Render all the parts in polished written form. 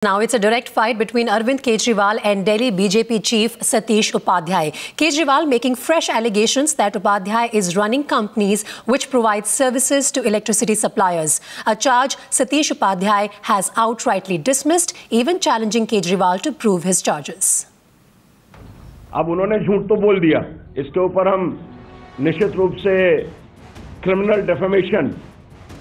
Now it's a direct fight between Arvind Kejriwal and Delhi BJP chief Satish Upadhyay. Kejriwal making fresh allegations that Upadhyay is running companies which provide services to electricity suppliers. A charge Satish Upadhyay has outrightly dismissed, even challenging Kejriwal to prove his charges. अब उन्होंने झूठ तो बोल दिया, इसके ऊपर हम निश्चित रूप से क्रिमिनल डेफेमेशन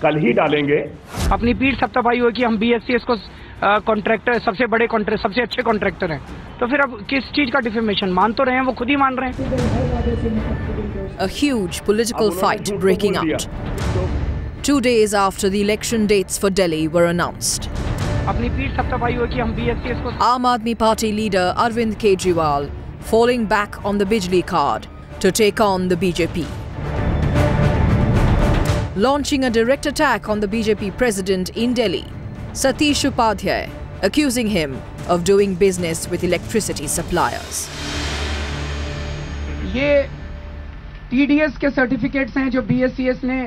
कल ही डालेंगे। अपनी पीठ थपथपाई हुई कि हम BSCS को कॉन्ट्रैक्टर सबसे बड़े कॉन्ट्रैक्टर सबसे अच्छे कॉन्ट्रैक्टर हैं, तो फिर अब किस चीज का डिफेमेशन मान तो रहे हैं, वो खुद ही मान रहे हैं। A huge political fight breaking out 2 days after the election dates for Delhi were announced. अपनी पीठ थपथपाई हुई कि हम BSCS को Aam Aadmi Party leader Arvind Kejriwal falling back on the Bijli card to take on the BJP. Launching a direct attack on the BJP president in Delhi, Satish Upadhyay accusing him of doing business with electricity suppliers. ये TDS के certificates हैं जो BSCS ने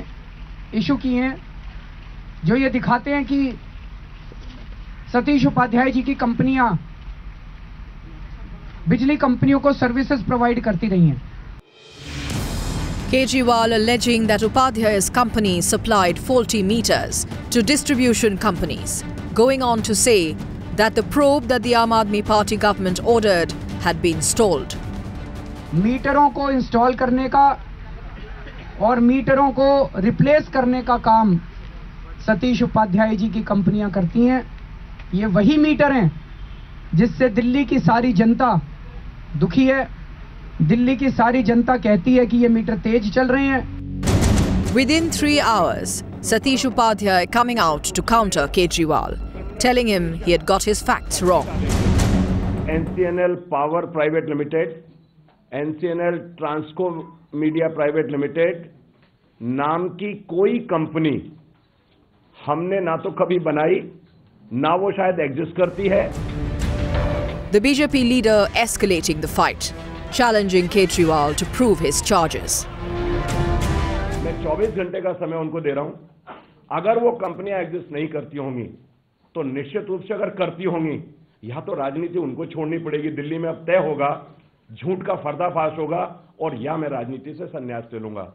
issue किए हैं, जो ये दिखाते हैं कि सतीश उपाध्याय जी की कंपनियां बिजली कंपनियों को सर्विसेज प्रोवाइड करती रही हैं। Kejriwal alleging that Upadhyay's company supplied faulty meters to distribution companies, going on to say that the probe that the Aam Aadmi Party government ordered had been stalled. मीटरों को इंस्टॉल करने का और मीटरों को रिप्लेस करने का काम सतीश उपाध्याय जी की कंपनियां करती हैं। ये वही मीटर हैं जिससे दिल्ली की सारी जनता दुखी है। दिल्ली की सारी जनता कहती है कि ये मीटर तेज चल रहे हैं। Within 3 hours, Satish Upadhyay coming out to counter Kejriwal, telling him he had got his facts wrong. NCNL Power Private Limited, NCNL Transco Media Private Limited नाम की कोई कंपनी हमने ना तो कभी बनाई, ना वो शायद एग्जिस्ट करती है। The BJP leader escalating the fight, challenging Kejriwal to prove his charges. मैं 24 घंटे का समय उनको दे रहा हूं। अगर वो कंपनियां एग्जिस्ट नहीं करती होंगी तो निश्चित रूप से अगर करती होंगी, या तो राजनीति उनको छोड़नी पड़ेगी, दिल्ली में अब तय होगा, झूठ का पर्दाफाश होगा, और या मैं राजनीति से संन्यास ले लूंगा।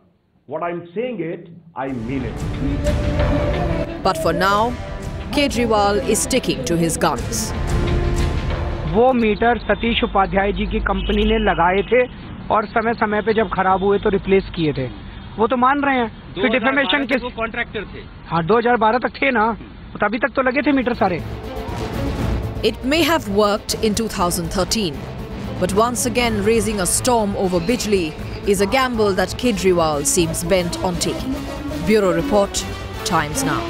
What I'm saying it, I mean it. But for now, Kejriwal is sticking to his guns. वो मीटर सतीश उपाध्याय जी की कंपनी ने लगाए थे और समय समय पे जब खराब हुए तो रिप्लेस किए थे, वो तो मान रहे हैं। फिर डिफेमेशन के वो कॉन्ट्रैक्टर थे। हाँ, 2012 तक थे ना, तभी तक तो लगे थे मीटर सारे। It may have worked in 2013, but once again raising a storm over Bijli is a gamble that Kejriwal seems bent on taking. Bureau Report, Times Now.